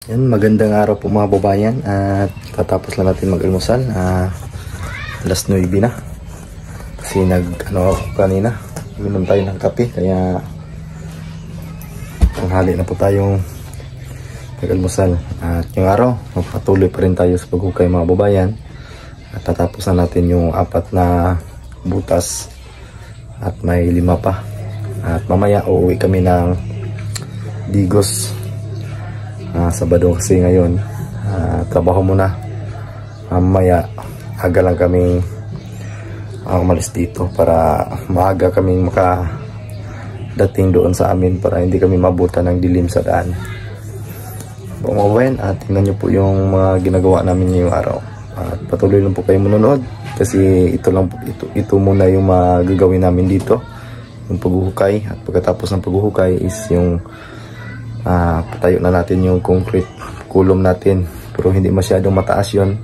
Yan, magandang araw po mga babayan, at tatapos lang natin mag-almusal. Alas 9 na kasi ako kanina, uminom tayo ng kape, kaya tanghali na po tayong mag-almusal. At yung araw, patuloy pa rin tayo sa paghukay mga babayan, at tatapos na natin yung 4 na butas at may 5 pa. At mamaya uuwi kami ng Digos. Sabado kasi ngayon, trabaho muna. Mamaya aga lang kaming umalis dito para maaga kaming makadating doon sa amin para hindi kami mabutan ng dilim sa daan. Bumawain at tingnan nyo po yung mga ginagawa namin ngayong araw. At patuloy lang po kayo manonood kasi ito muna yung magagawin namin dito, yung paghuhukay. At pagkatapos ng paghuhukay is yung patayo na natin yung concrete kulom natin, pero hindi masyadong mataas yun,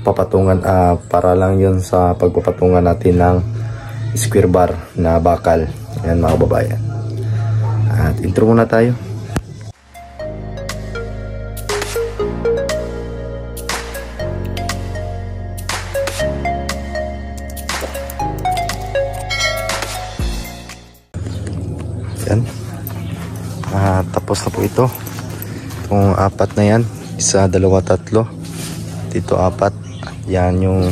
papatungan para lang yun sa pagpapatungan natin ng square bar na bakal. Yan mga babayan, at intro muna tayo. Yan, tapos na po ito. Itong 4 na yan, 1, 2, 3 dito 4. Yan yung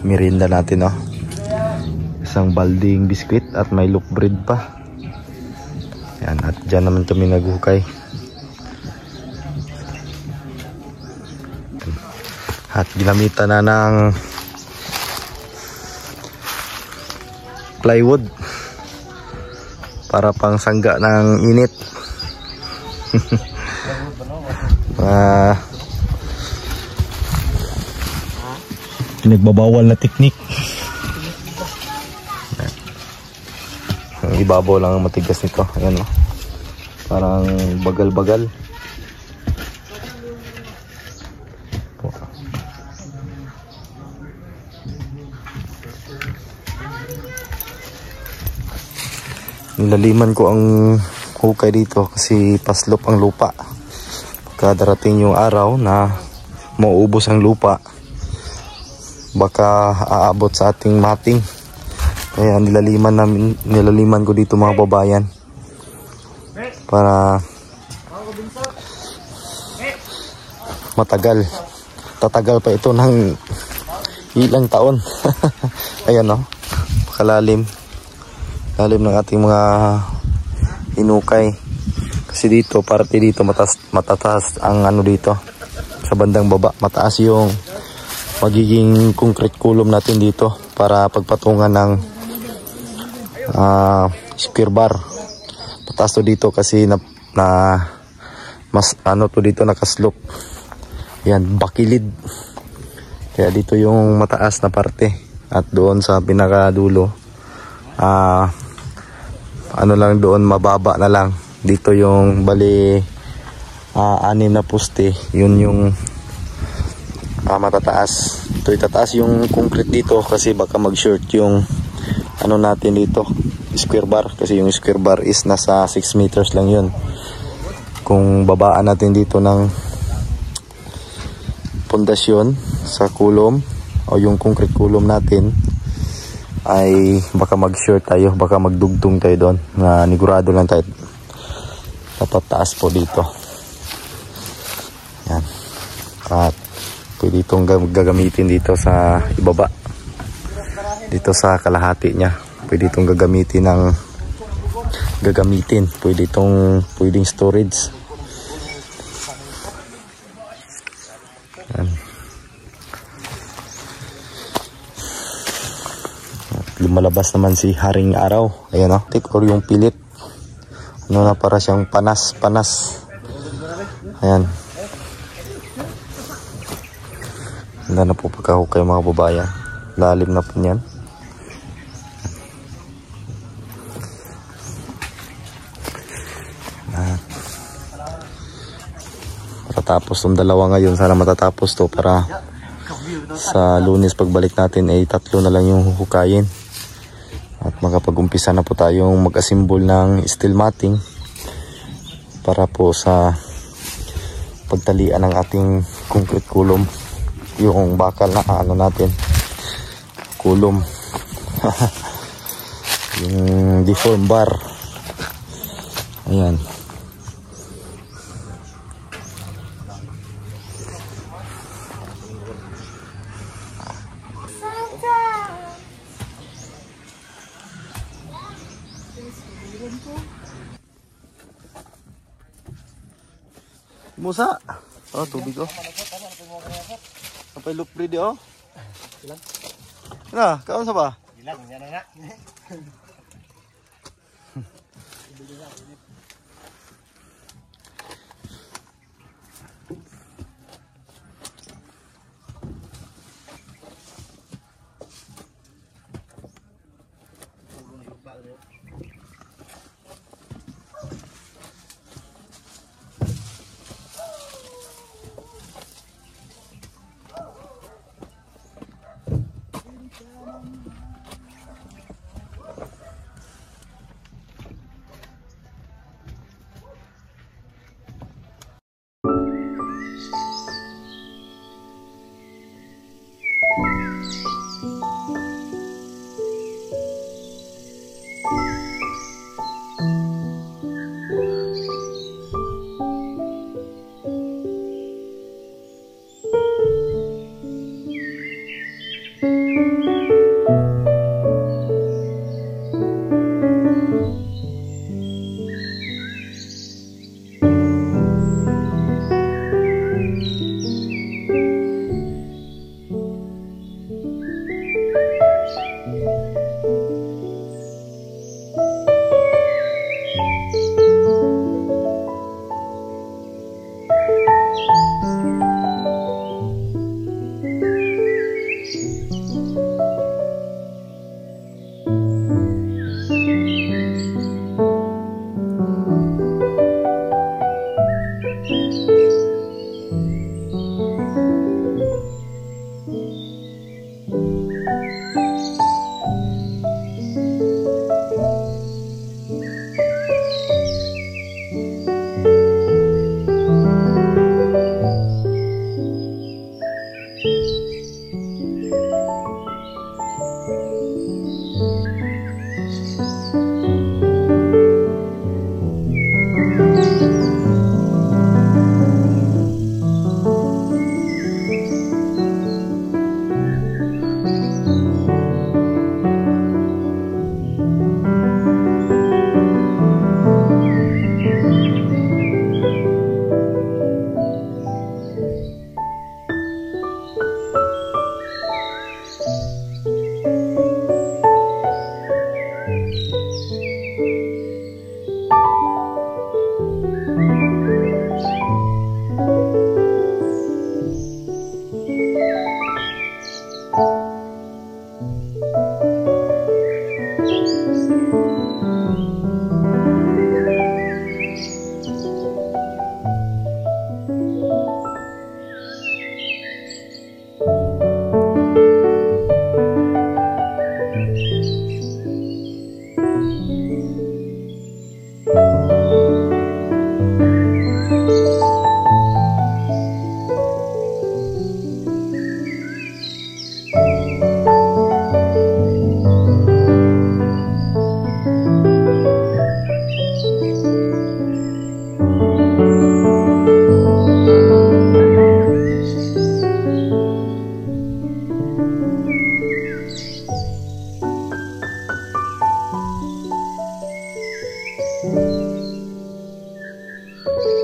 merienda natin, oh. Isang balding biskwit at may loaf bread pa. Yan, at dyan naman kami naghukay. At ginamitan na ng plywood para pang sangga ng init. Pinagbabawal na teknik. Ang ibabaw lang ang matigas nito. Ayan, oh. Parang bagal-bagal. Nilaliman ko ang hukay dito kasi paslop ang lupa. Pagka darating yung araw na mauubos ang lupa, baka aabot sa ating mating. Kaya nilaliman ko dito mga babayan para matagal. Tatagal pa ito ng ilang taon. Ayan, oh, pakalalim. Lalim ng ating mga hinukay. Kasi dito, parte dito matataas ang ano dito. Sa bandang baba, mataas yung magiging concrete kulom natin dito para pagpatungan ng square bar. Mataas to dito kasi mas ano to dito, nakaslope. Yan, bakilid. Kaya dito yung mataas na parte. At doon sa pinakadulo, ano lang doon, mababa na lang. Dito yung bali 6 na poste, yun yung matataas. Ito itataas yung concrete dito kasi baka mag-short yung ano natin dito, square bar, kasi yung square bar is nasa 6 meters lang yun. Kung babaan natin dito ng pundasyon sa kulom o yung concrete kulom natin, ay baka mag-short tayo, baka magdugtong tayo doon. Nigurado lang tayo dapat taas po dito. Yan. At pwede itong gagamitin dito sa ibaba, dito sa kalahati nya. Pwede itong gagamitin pwedeng storage. Yan. Lumalabas naman si Haring Araw. Ayan, oh, or yung pilit. Ano na, para siyang panas. Ayan. Handa na po pagkahukay mga babayan. Lalim na po niyan. Matatapos itong 2 ngayon. Sana matatapos to para sa Lunes pagbalik natin ay 3 na lang yung huhukayin. At makapag-umpisa na po tayong mag-assemble ng steel matting para po sa pagtalian ng ating concrete kulom, yung bakal na ano natin, kulom. Yung deform bar, ayan. Musa. Oh, tubig oh. Sampai look pretty oh. Nah, kaon sa ba? Ilang yan na.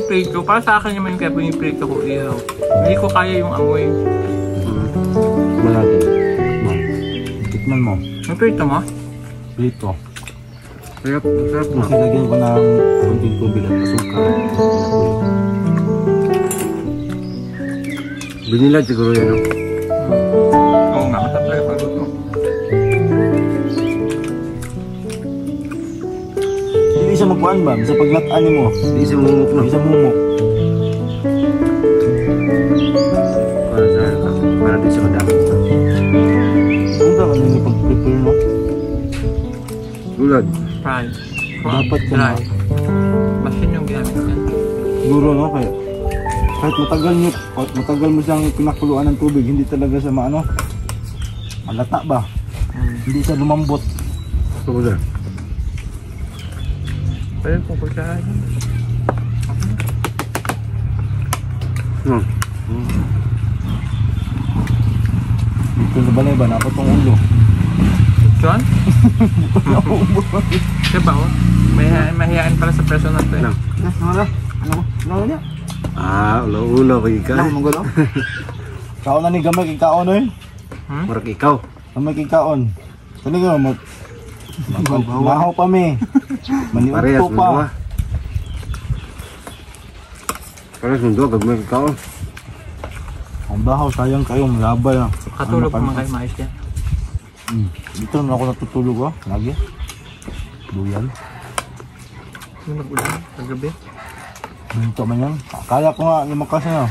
Prito, para sa akin naman kaya piniprito ko ihaw. Hindi ko kaya yung amoy. Wala din. Tikman mo. May prito mo? Prito. Sarap mo. Kasi lagyan ko ng konting tubig at asukal. Vanilla siguro yan, no? Oo nga, masarap talaga pag luto. Hindi siya magkuhan ba? Sa paglataan mo. Hindi siya mumuk na. Hindi siya mumuk. Para din siya madamot. Ano ba kanina pag-prepare mo? Gulad. Fry. Dapat ka dry. na. Machine yung ginamit ko. Siguro, no? Kaya Kahit matagal mo siyang pinakuluan ng tubig, hindi talaga siya malata ba? Hindi siya lumambot. Ito ba dyan? Pwede kung kusahan. Dito na balay ba? Napatong ulo. John? Diba oh? Mahiyaan pala sa personal to eh. Ano niya? Ulo-ulo kay ikaw. Ano mo gano'n? Kaon na ni gamay kay kaon eh. Marag ikaw. Gamay kay kaon. Sali ka mahaw pa mi. Maniuto pa. Parehas mo doon, gagmay ikaw. Ang bahaw, sayang kayo, malabay ah. Katulog pa man kayo maayos yan. Dito na ako natutulog lagi. Duyan. Yung nag-ulan, kagabi. Minto man yan. Kaya ko nga, lumakas na.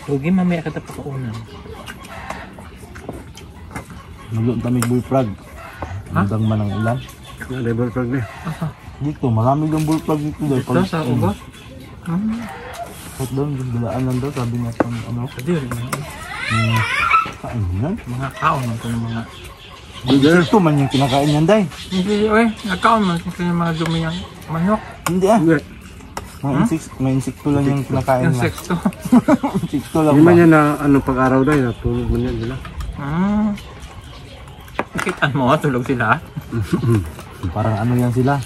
Huwag mamaya ka tapos kaunan. Nulong tamig bullfrog. Mandang man ang ulan. Level frog na. Dito, marami yung bullfrog dito. Ito sa ugot? Kahit doon, dalaan lang daw, sabi niya pang Pwede yun. kain yan. Mga kaon man ito ng mga... Ito man yung kinakain yan, day. Hindi, nagkaon man ito yung mga dumi yung manok. Hindi May insekto lang yung kinakain na. Insekto. Insekto lang Hindi ba? man yan na pag-araw dahil natulog man yan sila. Nakitaan mo, tulog sila. Parang yan sila.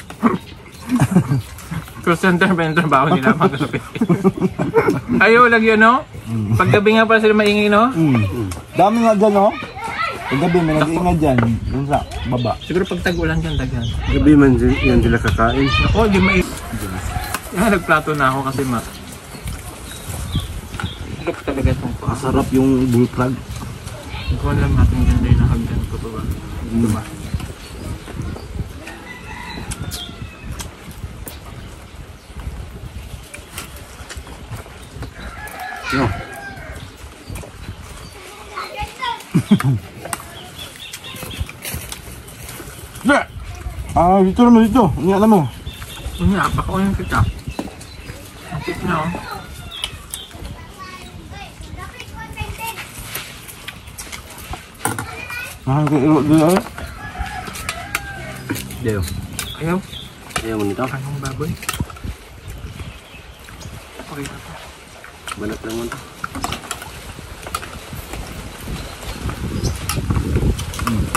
Call center ba yung trabaho nila mga gabi? Ayaw lang yun, no? Paggabi nga pala sila maingay, no? Dami nga dyan, no? Paggabi may nag-iingay dyan, dun sa baba. Siguro pag tag-ulan dyan, dagyan. Gabi man yan sila kakain. Ako, di mai... Nagplato na ako kasi Look talaga itong pa. Masarap yung bullfrog. Hindi ko alam natin dyan din nakagdan ko ito ba? Diba? No. Dito naman dito. Hindi alam mo. Hindi, apakaw yung kita. Ang tip na, oh. Nakakairo dito. Deo. Ayaw. Ayaw mo nito. Anong baboy? Okay na to. Balat lang mo ito.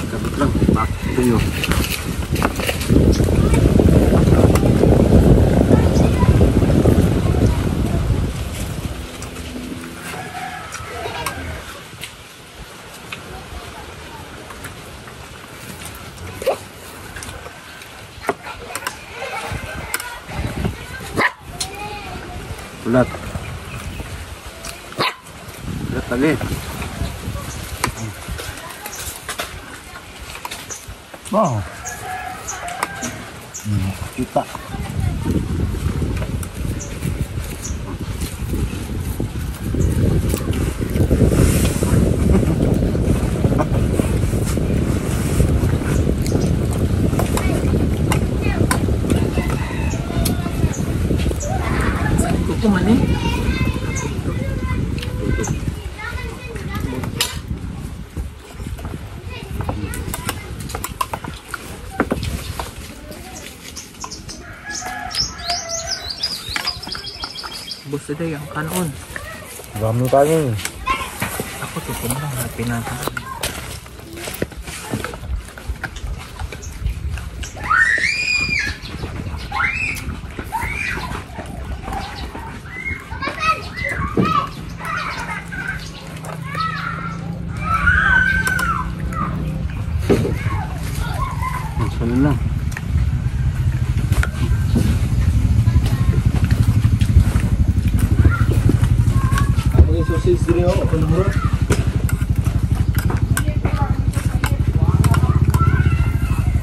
Kabit lang. Ito nyo. Ulat. Ulat lagi. Wow. Kita. Kukuman eh. Bus today ang kanon. Dami tayo. Ako tutup lang happy natin. Saan lang. Sausage din ako, panumurot.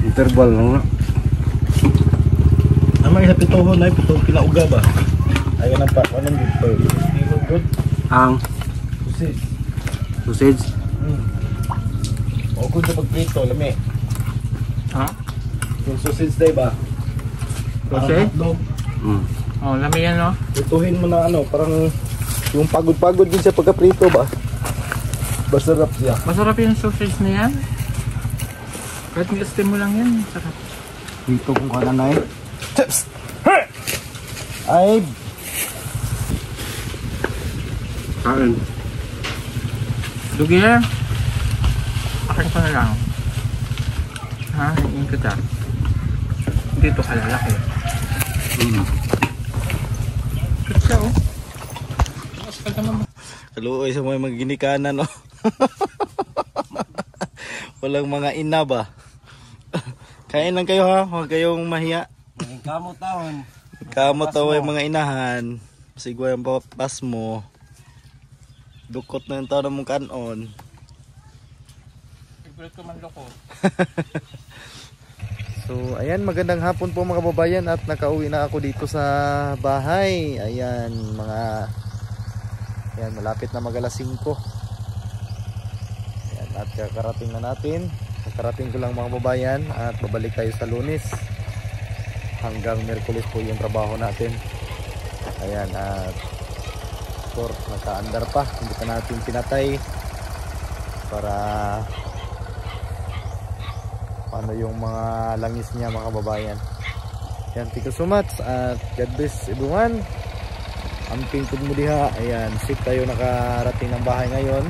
Interval lang na. Ama isa pituhon na pitong pinauga ba? Ayaw ng pa, anong good pa? Good? Ang Sausage. sausage. O good sa pagprito, lami. Ha? Yung sausage day ba? Sausage? Hotdog. Oh, lami yan, no? Ituhin mo na ano, parang yung pagod-pagod din siya pagka-prito ba? Masarap siya. Masarap yung sausage na yan. Kahit steam mo lang yan, sarap. Dito kung kananay. Chips! Ay! Kain. Dugi na. Akin ko na lang. Ha? Hingin kita. Dito ka lalaki. Kutsa, oh. Maskal ka naman. Kaluoy sa mga ginikanan, no? Walang mga ina ba? Kain lang kayo ha, huwag kayong mahiya. Kamot taon. Kamot tayo yung mga inahan. Sigwa yung papas mo. Dukot na yung tao na mong kanon. Favorite ko man loko. So ayan, magandang hapon po mga babayan at nakauwi na ako dito sa bahay. Ayan, malapit na mag-alas 5. Ayan, at kakarating na natin. Kakarating ko lang mga babayan at babalik tayo sa Lunes. Hanggang Miyerkules po yung trabaho natin. Ayan, at of course naka-andar pa, hindi pa natin pinatay para paano yung mga langis niya mga kababayan. Ayan, thank you so much at God bless everyone. Amping pud mo diha. Ayan, safe tayo nakarating ng bahay ngayon.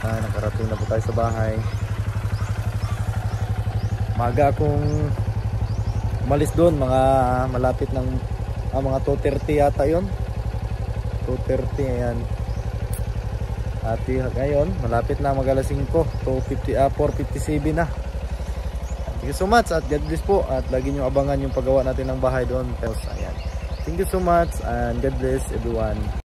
Nakarating na po tayo sa bahay. Maga akong umalis doon, mga malapit ng mga 2:30 yata yun. 2:30, ayan. At ngayon, malapit na mag-alas 5, 4:57 na. Thank you so much at God bless po. At lagi nyo abangan yung paggawa natin ng bahay doon. Ayan. Thank you so much and God bless everyone.